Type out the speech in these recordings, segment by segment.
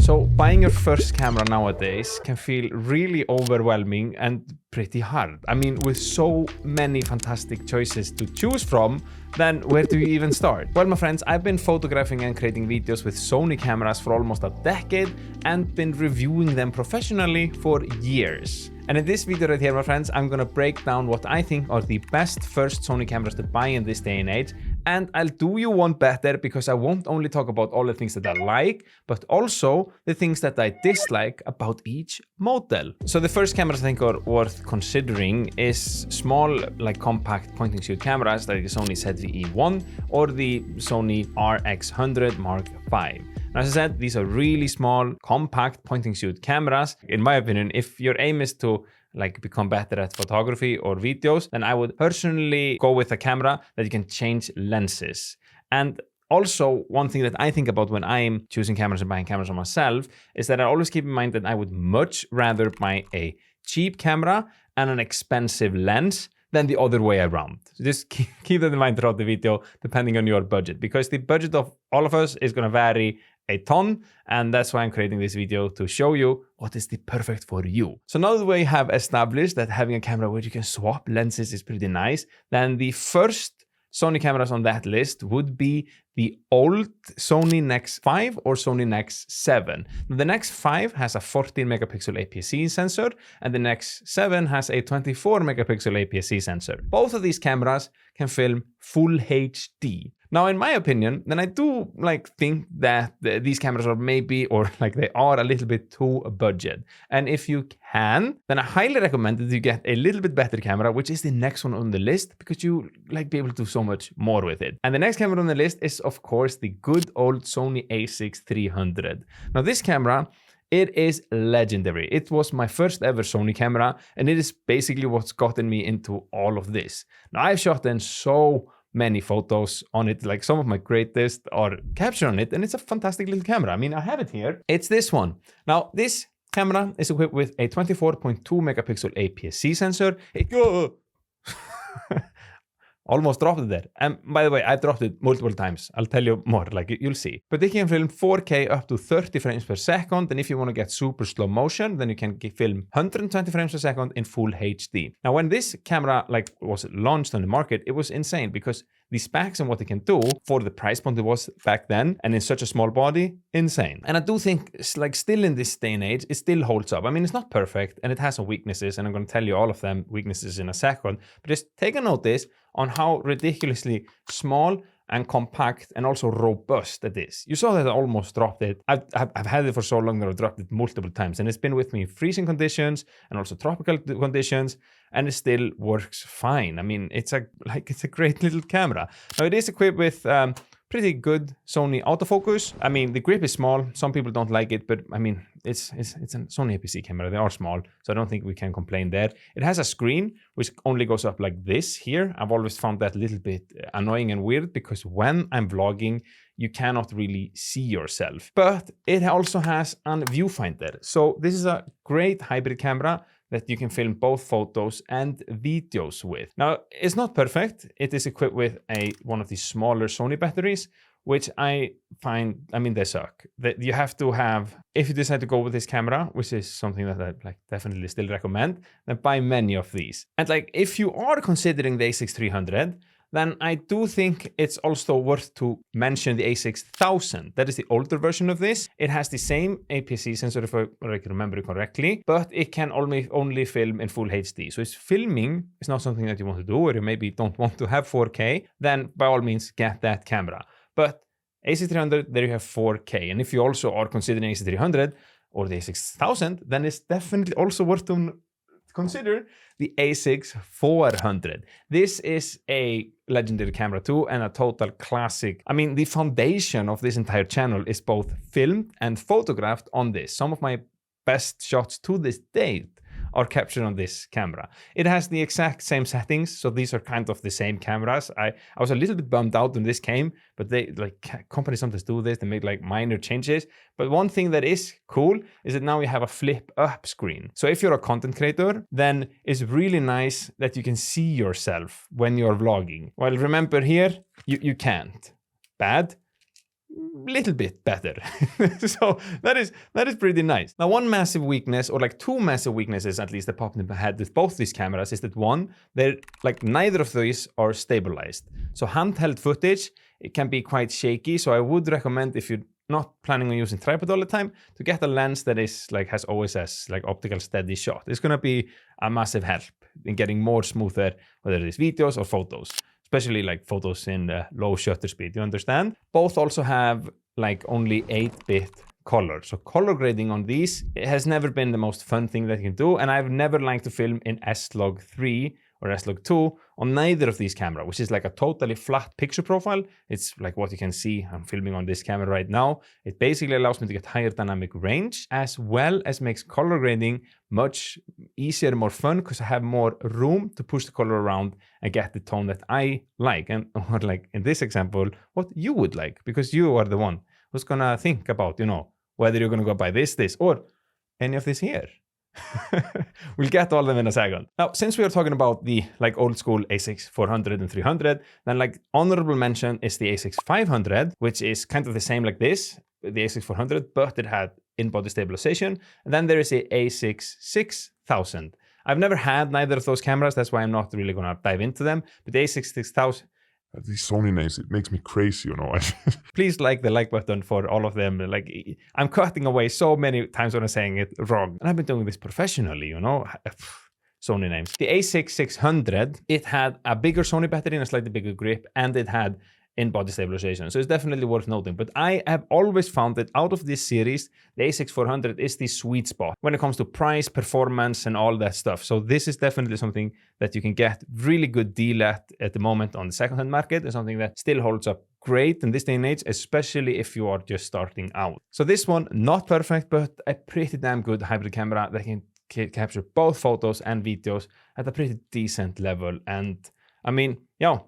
So buying your first camera nowadays can feel really overwhelming and pretty hard. I mean, with so many fantastic choices to choose from, then where do you even start? Well, my friends, I've been photographing and creating videos with Sony cameras for almost a decade and been reviewing them professionally for years. And in this video right here, my friends, I'm gonna break down what I think are the best first Sony cameras to buy in this day and age. And I'll do you one better because I won't only talk about all the things that I like, but also the things that I dislike about each model. So the first cameras I think are worth considering is small, like compact point and shoot cameras like the Sony ZV-E10 or the Sony RX100 Mark V. As I said, these are really small, compact point and shoot cameras. In my opinion, if your aim is to become better at photography or videos, then I would personally go with a camera that you can change lenses. And also, one thing that I think about when I'm choosing cameras and buying cameras on myself is that I always keep in mind that I would much rather buy a cheap camera and an expensive lens than the other way around. So just keep that in mind throughout the video, depending on your budget, because the budget of all of us is going to vary a ton, and that's why I'm creating this video to show you what is the perfect for you. So now that we have established that having a camera where you can swap lenses is pretty nice, then the first Sony cameras on that list would be the old Sony NEX5 or Sony NEX7. The NEX5 has a 14 megapixel APS-C sensor and the NEX7 has a 24 megapixel APS-C sensor. Both of these cameras can film full HD. Now, in my opinion, then I do think that these cameras are maybe, or they are a little bit too budget. And if you can, then I highly recommend that you get a little bit better camera, which is the next one on the list, because you be able to do so much more with it. And the next camera on the list is, of course, the good old Sony A7C II. Now, this camera, it is legendary. It was my first ever Sony camera, and it is basically what's gotten me into all of this. Now, I've shot in so many photos on it, some of my greatest are captured on it, and it's a fantastic little camera. I mean, I have it here. It's this one. Now, this camera is equipped with a 24.2 megapixel APS-C sensor. Almost dropped it there. And by the way, I've dropped it multiple times. I'll tell you more, you'll see. But they can film 4K up to 30 frames per second. And if you want to get super slow motion, then you can film 120 frames per second in full HD. Now, when this camera was launched on the market, it was insane because the specs and what it can do for the price point it was back then and in such a small body, insane. And I do think still in this day and age, it still holds up. I mean, it's not perfect and it has some weaknesses, and I'm going to tell you all of them weaknesses in a second, but just take a notice on how ridiculously small and compact and also robust it is. You saw that I almost dropped it. I've had it for so long that I've dropped it multiple times, and it's been with me in freezing conditions and also tropical conditions, and it still works fine. I mean, it's a great little camera. Now, it is equipped with pretty good Sony autofocus. I mean, the grip is small. Some people don't like it, but I mean, it's a Sony APS-C camera. They are small, so I don't think we can complain there. It has a screen which only goes up like this here. I've always found that a little bit annoying and weird because when I'm vlogging, you cannot really see yourself. But it also has a viewfinder. So this is a great hybrid camera that you can film both photos and videos with. Now, it's not perfect. It is equipped with one of the smaller Sony batteries, which I find, I mean, they suck. That you have to have, if you decide to go with this camera, which is something that I definitely still recommend, then buy many of these. And if you are considering the A7C II, then I do think it's also worth to mention the A6000. That is the older version of this. It has the same APS-C sensor, if I remember it correctly, but it can only film in full HD. So if filming is not something that you want to do, or you maybe don't want to have 4K, then by all means get that camera. But A7C II, there you have 4K. And if you also are considering A7C II or the A6000, then it's definitely also worth to consider the A6400. This is a legendary camera too, and a total classic. I mean, the foundation of this entire channel is both filmed and photographed on this. Some of my best shots to this date are captured on this camera. It has the exact same settings, so these are kind of the same cameras. I was a little bit bummed out when this came, but they companies sometimes do this, they make minor changes. But one thing that is cool is that now you have a flip up screen. So if you're a content creator, then it's really nice that you can see yourself when you're vlogging. Well, remember here, you can't. Bad. little bit better. So that is pretty nice. Now, one massive weakness, or like two massive weaknesses at least that popped in my head with both these cameras, is that one, they're like neither of these are stabilized. So handheld footage, it can be quite shaky. So I would recommend, if you're not planning on using tripod all the time, to get a lens that is like has OSS, like optical steady shot. It's gonna be a massive help in getting more smoother, whether it is videos or photos, especially like photos in low shutter speed, you understand? Both also have like only 8-bit color. So color grading on these, it has never been the most fun thing that you can do. And I've never liked to film in S-Log3 or S-Log2 on neither of these cameras, which is like a totally flat picture profile. It's like what you can see. I'm filming on this camera right now. It basically allows me to get higher dynamic range, as well as makes color grading much easier and more fun, because I have more room to push the color around and get the tone that I like, and or like in this example, what you would like, because you are the one who's gonna think about, you know, whether you're gonna go buy this, or any of this here. We'll get all of them in a second. Now, since we are talking about the like old school A6 400 and 300, then like honorable mention is the A6 500, which is kind of the same like this, the A6 400, but it had in-body stabilization. And then there is the A6 6000. I've never had neither of those cameras, that's why I'm not really gonna dive into them, but the A6 6000, these Sony names, it makes me crazy, you know. please like the like button for all of them. Like, I'm cutting away so many times when I'm saying it wrong. And I've been doing this professionally, you know. Sony names. The A6 600, it had a bigger Sony battery and a slightly bigger grip, and it had in-body stabilization. So it's definitely worth noting. But I have always found that out of this series, the A6 400 is the sweet spot when it comes to price, performance, and all that stuff. So this is definitely something that you can get really good deal at the moment on the second-hand market, and something that still holds up great in this day and age, especially if you are just starting out. So this one, not perfect, but a pretty damn good hybrid camera that can capture both photos and videos at a pretty decent level. And I mean, yeah,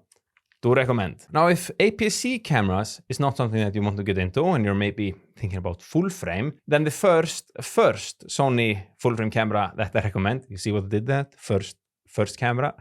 do recommend. Now, if APS-C cameras is not something that you want to get into and you're maybe thinking about full frame, then the first Sony full frame camera that I recommend, you see what I did that? First camera,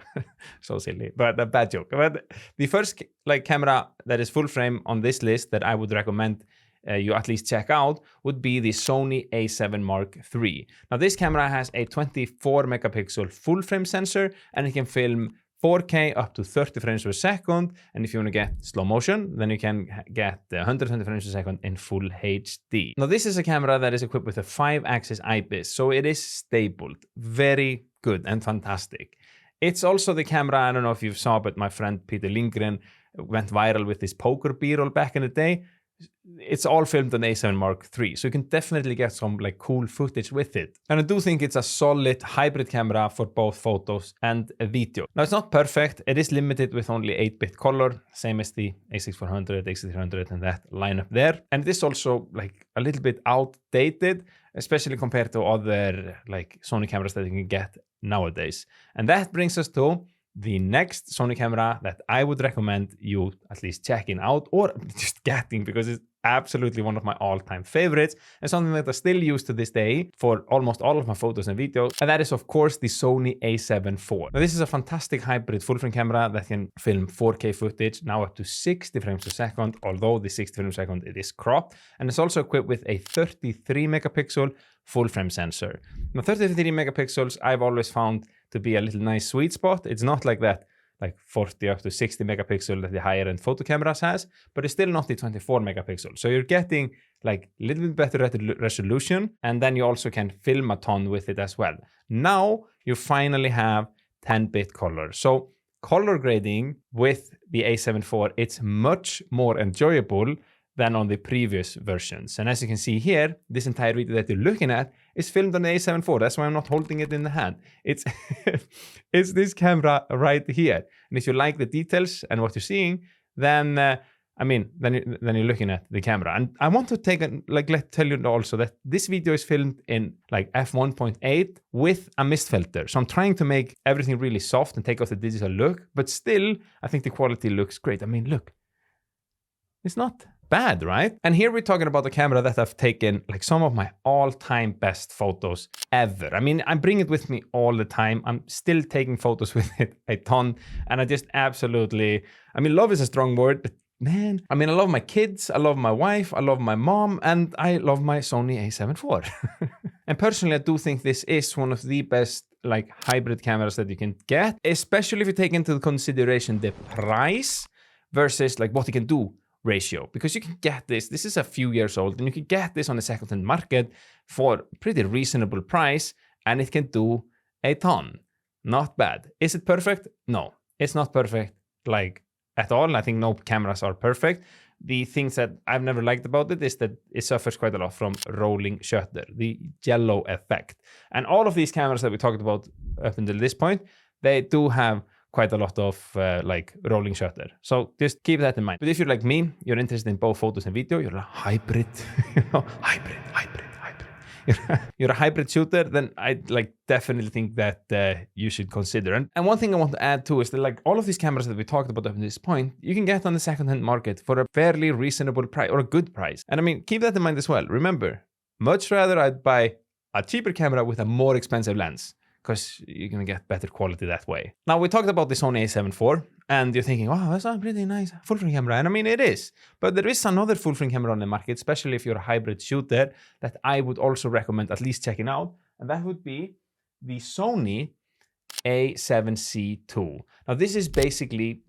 so silly, but a bad joke. But the first like camera that is full frame on this list that I would recommend you at least check out would be the Sony A7 Mark III. Now, this camera has a 24 megapixel full frame sensor, and it can film 4K up to 30 frames per second, and if you want to get slow motion, then you can get 120 frames per second in full HD. Now, this is a camera that is equipped with a 5-axis IPS, so it is stable, very good and fantastic. It's also the camera, I don't know if you saw, but my friend Peter Lindgren went viral with this poker b-roll back in the day. It's all filmed on A7 Mark III, so you can definitely get some like cool footage with it. And I do think it's a solid hybrid camera for both photos and video. Now, it's not perfect. It is limited with only 8-bit color, same as the A6 400, A6 300, and that lineup there. And it is also like a little bit outdated, especially compared to other like Sony cameras that you can get nowadays. And that brings us to the next Sony camera that I would recommend you at least checking out, or just getting, because it's absolutely one of my all-time favorites and something that I still use to this day for almost all of my photos and videos, and that is of course the Sony A7 IV. Now, this is a fantastic hybrid full-frame camera that can film 4K footage, now up to 60 frames per second, although the 60 frames per second it is cropped, and it's also equipped with a 33 megapixel full-frame sensor. Now, 33 megapixels I've always found to be a little nice sweet spot. It's not like that like 40 up to 60 megapixel that the higher end photo cameras has, but it's still not the 24 megapixel. So you're getting like a little bit better resolution, and then you also can film a ton with it as well. Now you finally have 10-bit color. So color grading with the A7 IV, it's much more enjoyable than on the previous versions. And as you can see here, this entire video that you're looking at is filmed on the A7 IV. That's why I'm not holding it in the hand. It's it's this camera right here. And if you like the details and what you're seeing, then then you're looking at the camera. And I want to tell you also that this video is filmed in like f1.8 with a mist filter. So I'm trying to make everything really soft and take off the digital look, but still I think the quality looks great. I mean, look, it's not bad, right? And here we're talking about a camera that I've taken like some of my all-time best photos ever. I mean, I bring it with me all the time. I'm still taking photos with it a ton, and I just absolutely, I mean, love is a strong word, but man, I mean, I love my kids, I love my wife, I love my mom, and I love my Sony A7 IV. And personally, I do think this is one of the best like hybrid cameras that you can get, especially if you take into consideration the price versus like what you can do ratio, because you can get this is a few years old, and you can get this on the second-hand market for pretty reasonable price, and it can do a ton. Not bad. Is it perfect? No, it's not perfect like at all. I think no cameras are perfect. The things that I've never liked about it is that it suffers quite a lot from rolling shutter, the jello effect. And all of these cameras that we talked about up until this point, they do have quite a lot of like rolling shutter. So just keep that in mind. But if you're like me, you're interested in both photos and video, you're a hybrid, hybrid. You're a hybrid shooter, then I like definitely think that you should consider. And one thing I want to add too is that like all of these cameras that we talked about up to this point, you can get on the second-hand market for a fairly reasonable price or a good price. And I mean, keep that in mind as well. Remember, much rather I'd buy a cheaper camera with a more expensive lens, because you're going to get better quality that way. Now, we talked about the Sony A7 IV, and you're thinking, wow, that's a pretty nice full-frame camera. And I mean, it is. But there is another full-frame camera on the market, especially if you're a hybrid shooter, that I would also recommend at least checking out. And that would be the Sony A7C II. Now, this is basically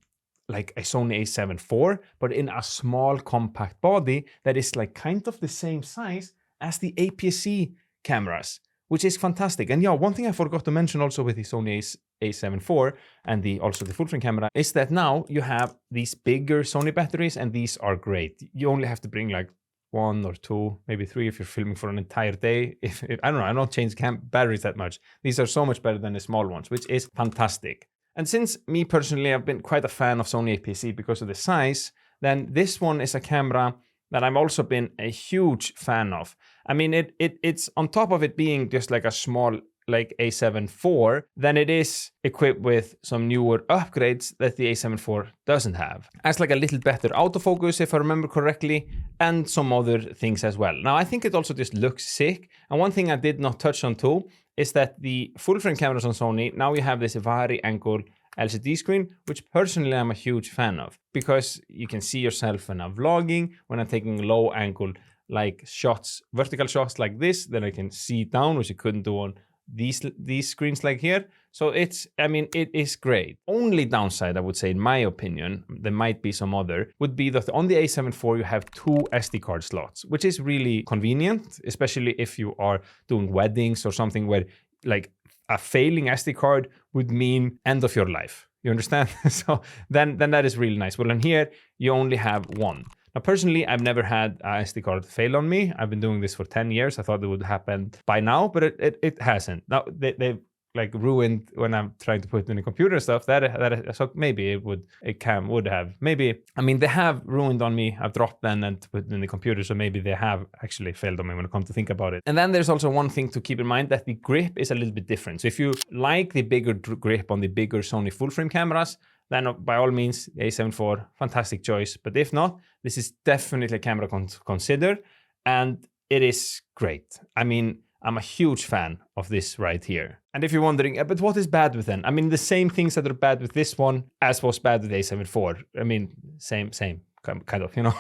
like a Sony A7 IV, but in a small, compact body that is like kind of the same size as the APS-C cameras, which is fantastic. And yeah, one thing I forgot to mention also with the Sony A7 IV and also the full frame camera is that now you have these bigger Sony batteries, and these are great. You only have to bring like 1 or 2, maybe 3 if you're filming for an entire day. If I don't know, I don't change batteries that much. These are so much better than the small ones, which is fantastic. And since me personally, I've been quite a fan of Sony APS-C because of the size, then this one is a camera that I've also been a huge fan of. I mean, it's on top of it being just like a small like A7 IV, then it is equipped with some newer upgrades that the A7 IV doesn't have. As like a little better autofocus, if I remember correctly, and some other things as well. Now, I think it also just looks sick. And one thing I did not touch on too is that the full frame cameras on Sony, now you have this vari angle LCD screen, which personally I'm a huge fan of, because you can see yourself when I'm vlogging, when I'm taking low angle like shots, vertical shots like this, then I can see down, which I couldn't do on these screens like here. So it is great. Only downside, I would say, in my opinion, there might be some other, would be that on the A7 IV you have 2 SD card slots, which is really convenient, especially if you are doing weddings or something where like a failing SD card would mean end of your life. You understand? So then that is really nice. Well, in here, you only have 1. Now, personally, I've never had a SD card fail on me. I've been doing this for 10 years. I thought it would happen by now, but it hasn't. Now, they've like ruined when I'm trying to put it in the computer and stuff. So maybe would have. Maybe, I mean, they have ruined on me. I've dropped them and put it in the computer, so maybe they have actually failed on me when I come to think about it. And then there's also one thing to keep in mind, that the grip is a little bit different. So if you like the bigger grip on the bigger Sony full frame cameras, then by all means, the A7 IV, fantastic choice. But if not, this is definitely a camera to consider, and it is great. I mean, I'm a huge fan of this right here. And if you're wondering, but what is bad with them? I mean, the same things that are bad with this one as was bad with the A7 IV. I mean, same kind of, you know.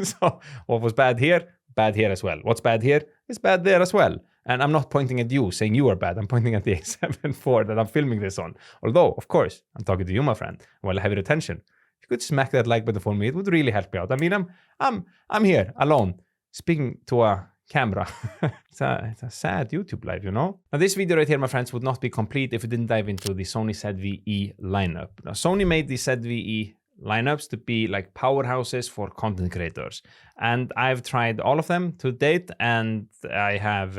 So what was bad here as well. What's bad here is bad there as well. And I'm not pointing at you, saying you are bad. I'm pointing at the A7 IV that I'm filming this on. Although, of course, I'm talking to you, my friend. While I have your attention, if you could smack that like button for me, it would really help me out. I mean, I'm here alone, speaking to a camera. It's a sad YouTube life, you know? Now, this video right here, my friends, would not be complete if we didn't dive into the Sony ZV-E lineup. Now, Sony made the ZV-E lineups to be like powerhouses for content creators, and I've tried all of them to date, and I have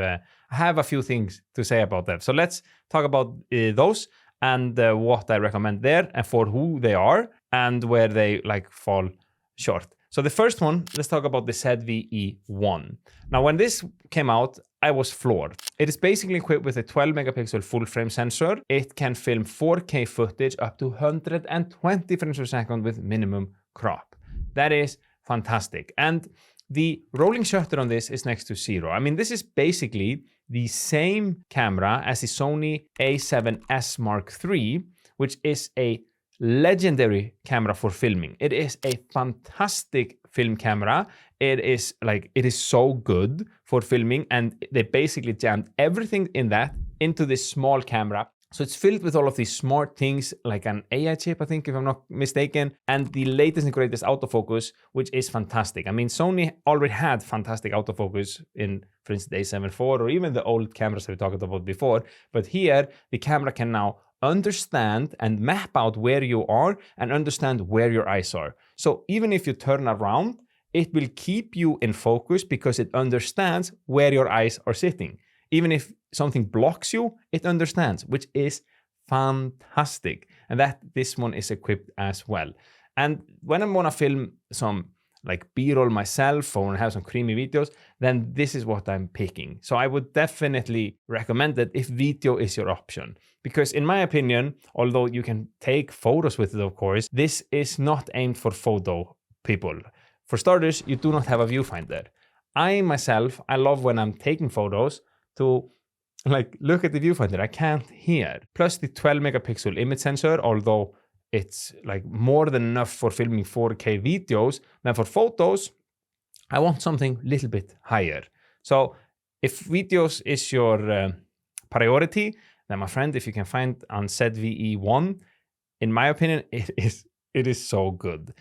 a few things to say about them. So let's talk about those and what I recommend there, and for who they are and where they like fall short. So the first one, let's talk about the ZV-E10. Now, when this came out, I was floored. It is basically equipped with a 12 megapixel full frame sensor. It can film 4K footage up to 120 frames per second with minimum crop. That is fantastic. And the rolling shutter on this is next to 0. I mean, this is basically the same camera as the Sony A7S Mark III, which is a legendary camera for filming. It is a fantastic film camera. It is so good for filming, and they basically jammed everything in that into this small camera. So it's filled with all of these smart things, like an AI chip, I think, if I'm not mistaken, and the latest and greatest autofocus, which is fantastic. I mean, Sony already had fantastic autofocus in, for instance, the A7 IV, or even the old cameras that we talked about before. But here, the camera can now understand and map out where you are and understand where your eyes are. So even if you turn around, it will keep you in focus because it understands where your eyes are sitting. Even if something blocks you, it understands, which is fantastic. And that this one is equipped as well. And when I'm gonna film some like B-roll myself or have some creamy videos, then this is what I'm picking. So I would definitely recommend that if video is your option. Because in my opinion, although you can take photos with it, of course, this is not aimed for photo people. For starters, you do not have a viewfinder. I myself, I love when I'm taking photos to like look at the viewfinder. I can't here. Plus the 12 megapixel image sensor, although it's like more than enough for filming 4K videos, then for photos, I want something a little bit higher. So if videos is your priority, then my friend, if you can find on ZV-E10, in my opinion, it is so good.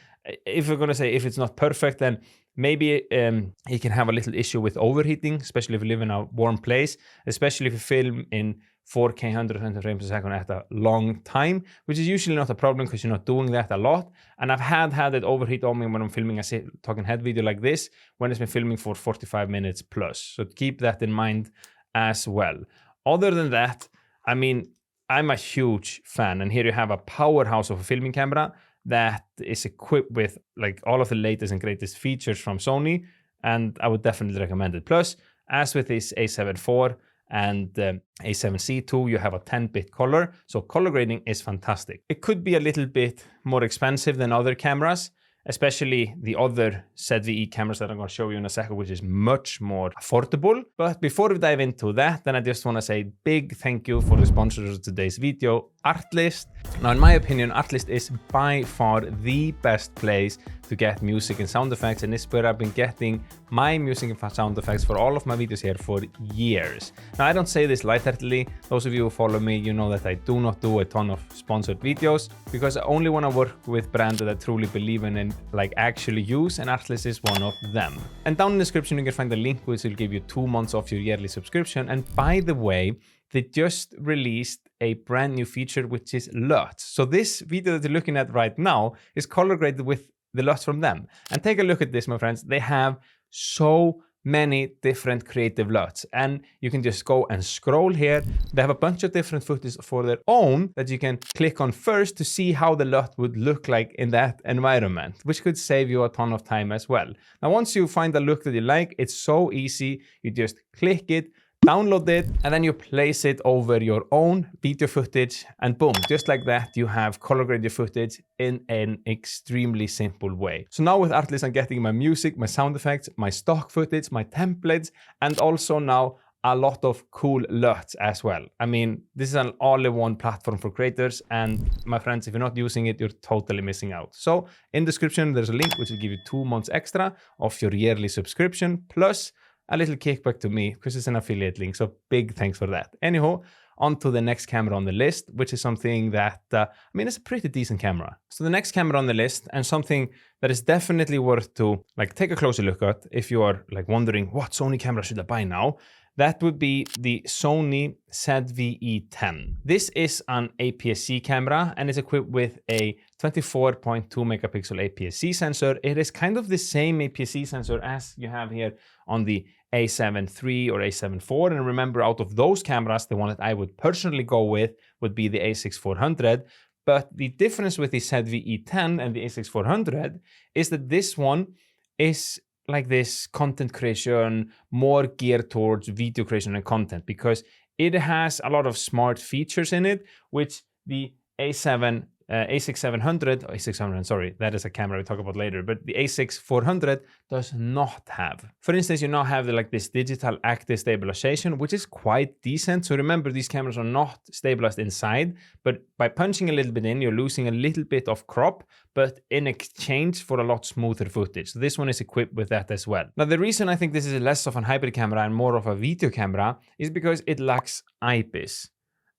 If we're gonna say if it's not perfect, then maybe it can have a little issue with overheating, especially if you live in a warm place, especially if you film in 4K 120 frames per second at a long time, which is usually not a problem because you're not doing that a lot. And I've had it overheat on me when I'm filming a talking head video like this, when it's been filming for 45 minutes plus. So keep that in mind as well. Other than that, I mean, I'm a huge fan, and here you have a powerhouse of a filming camera that is equipped with like all of the latest and greatest features from Sony, and I would definitely recommend it. Plus, as with this A7 IV and A7C II, you have a 10-bit color, so color grading is fantastic. It could be a little bit more expensive than other cameras, especially the other ZV-E cameras that I'm going to show you in a second, which is much more affordable. But before we dive into that, then I just want to say big thank you for the sponsors of today's video, Artlist. Now, in my opinion, Artlist is by far the best place to get music and sound effects, and it's where I've been getting my music and sound effects for all of my videos here for years. Now, I don't say this lightheartedly. Those of you who follow me, you know that I do not do a ton of sponsored videos because I only want to work with brands that I truly believe in and like actually use, and Artlist is one of them. And down in the description, you can find the link which will give you 2 months off your yearly subscription. And by the way, they just released a brand new feature, which is LUTs. So this video that you're looking at right now is color graded with the LUTs from them. And take a look at this, my friends. They have so many different creative LUTs, and you can just go and scroll here. They have a bunch of different footage for their own that you can click on first to see how the LUT would look like in that environment, which could save you a ton of time as well. Now, once you find a look that you like, it's so easy. You just click it, download it, and then you place it over your own video footage, and boom, just like that, you have color graded footage in an extremely simple way. So now with Artlist, I'm getting my music, my sound effects, my stock footage, my templates, and also now a lot of cool LUTs as well. I mean, this is an all-in-one platform for creators, and my friends, if you're not using it, you're totally missing out. So in the description, there's a link which will give you 2 months extra of your yearly subscription, plus a little kickback to me because it's an affiliate link. So big thanks for that. Anyhow, on to the next camera on the list, which is something that, I mean, it's a pretty decent camera. So the next camera on the list, and something that is definitely worth to like take a closer look at if you are like wondering what Sony camera should I buy now, that would be the Sony ZV-E10. This is an APS-C camera and is equipped with a 24.2 megapixel APS-C sensor. It is kind of the same APS-C sensor as you have here on the A7 III or A7 IV. And remember, out of those cameras, the one that I would personally go with would be the A6400. But the difference with the ZV-E10 and the A6400 is that this one is like this content creation, more geared towards video creation and content, because it has a lot of smart features in it, which the A7 A6700, sorry, that is a camera we talk about later, but the A6400 does not have. For instance, you now have this digital active stabilization, which is quite decent. So remember, these cameras are not stabilized inside, but by punching a little bit in, you're losing a little bit of crop, but in exchange for a lot smoother footage. So this one is equipped with that as well. Now, the reason I think this is less of a hybrid camera and more of a video camera is because it lacks IPS.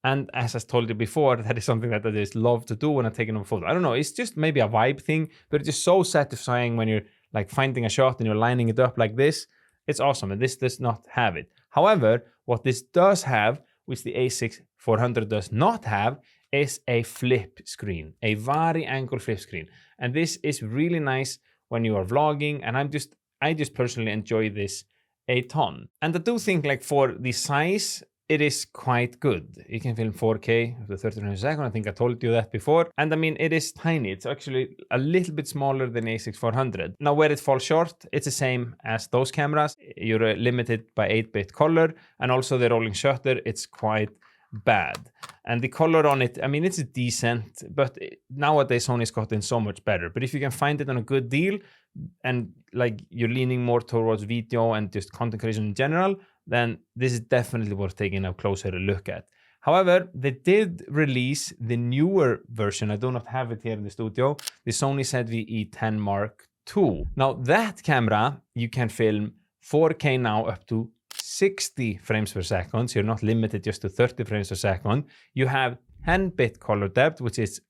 And as I told you before, that is something that I just love to do when I'm taking a photo. I don't know, it's just maybe a vibe thing, but it's just so satisfying when you're finding a shot and you're lining it up like this. It's awesome, and this does not have it. However, what this does have, which the A6400 does not have, is a flip screen, a vari-angle flip screen. And this is really nice when you are vlogging, and I just personally enjoy this a ton. And I do think for the size, it is quite good. You can film 4K up to 30 frames per second. I think I told you that before. And I mean, it is tiny. It's actually a little bit smaller than A6400. Now, where it falls short, it's the same as those cameras. You're limited by 8-bit color, and also the rolling shutter, it's quite bad. And the color on it, I mean, it's decent, but nowadays Sony's gotten so much better. But if you can find it on a good deal, and you're leaning more towards video and just content creation in general, then this is definitely worth taking a closer look at. However, they did release the newer version. I do not have it here in the studio, the Sony ZV-E10 Mark II. Now, that camera, you can film 4K now up to 60 frames per second, so you're not limited just to 30 frames per second. You have 10-bit color depth, which is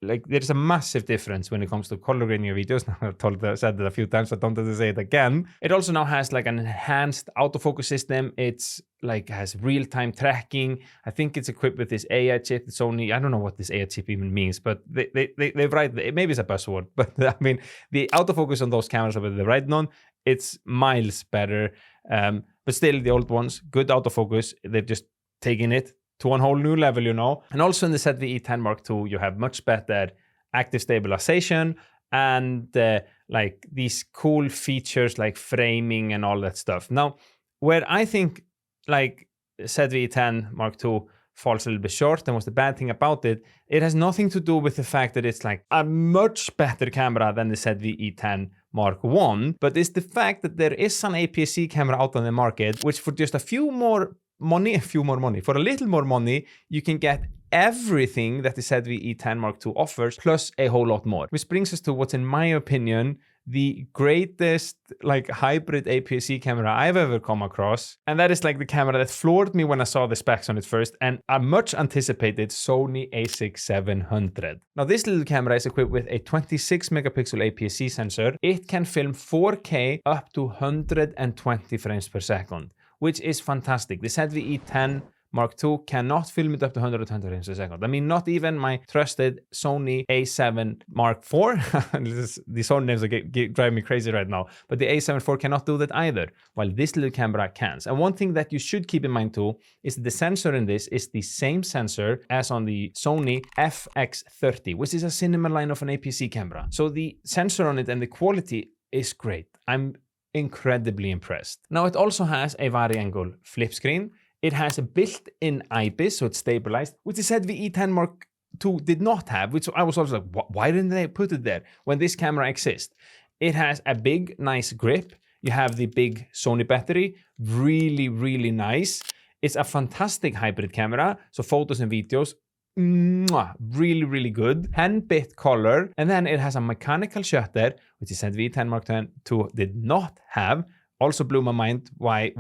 there's a massive difference when it comes to color grading your videos. Now, I've said that a few times, so I don't have to say it again. It also now has an enhanced autofocus system. It's has real-time tracking. I think it's equipped with this AI chip. Sony, I don't know what this AI chip even means, but they write, maybe it's a buzzword, but I mean, the autofocus on those cameras that they're writing on, it's miles better. But still, the old ones, good autofocus. They've just taken it to a whole new level, And also in the ZV-E10 Mark II, you have much better active stabilization and these cool features like framing and all that stuff. Now, where I think ZV-E10 Mark II falls a little bit short, and what's the bad thing about it, it has nothing to do with the fact that it's a much better camera than the ZV-E10 Mark I, but it's the fact that there is an APS-C camera out on the market, which for just for a little more money, you can get everything that the ZV-E10 Mark II offers, plus a whole lot more. Which brings us to what's, in my opinion, the greatest hybrid APS-C camera I've ever come across. And that is the camera that floored me when I saw the specs on it first, and a much anticipated Sony a6700. Now, this little camera is equipped with a 26 megapixel APS-C sensor. It can film 4K up to 120 frames per second, which is fantastic. The ZV-E10 Mark II cannot film it up to 120 frames per second. I mean, not even my trusted Sony A7 Mark IV. The Sony names are driving me crazy right now. But the A7 IV cannot do that either, while this little camera can. And one thing that you should keep in mind too is that the sensor in this is the same sensor as on the Sony FX30, which is a cinema line of an APS-C camera. So the sensor on it and the quality is great. I'm incredibly impressed. Now, it also has a vari-angle flip screen. It has a built-in IPS, so it's stabilized, which the ZV-E10 Mark II did not have, which I was also why didn't they put it there when this camera exists? It has a big, nice grip. You have the big Sony battery, really, really nice. It's a fantastic hybrid camera, so photos and videos, really, really good. 10-bit color, and then it has a mechanical shutter, which the ZV-E10 Mark II did not have. Also blew my mind why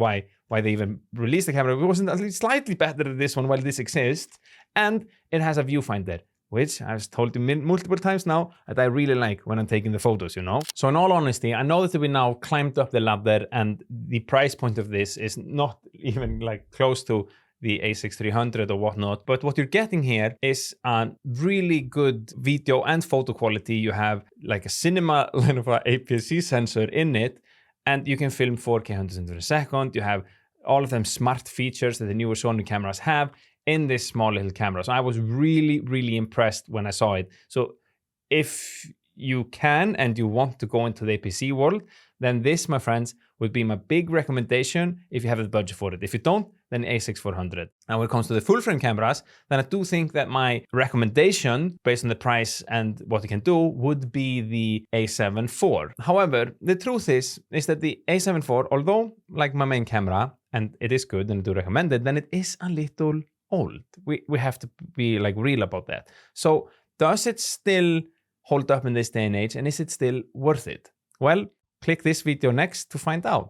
they even released the camera. It wasn't at least slightly better than this one while this exists. And it has a viewfinder, which I've told you multiple times now that I really like when I'm taking the photos, So in all honesty, I know that we now climbed up the ladder, and the price point of this is not even close to the A6300 or whatnot, but what you're getting here is a really good video and photo quality. You have a cinema line of an APS-C sensor in it, and you can film 4K 100 frames per second. You have all of them smart features that the newer Sony cameras have in this small little camera. So I was really, really impressed when I saw it. So if you can and you want to go into the APS-C world, then this, my friends, would be my big recommendation if you have the budget for it. If you don't, then A6400. And when it comes to the full frame cameras, then I do think that my recommendation based on the price and what you can do would be the A7 IV. However, the truth is that the A7 IV, although like my main camera, and it is good and I do recommend it, then it is a little old. We have to be like real about that. So does it still hold up in this day and age, and is it still worth it? Well, click this video next to find out.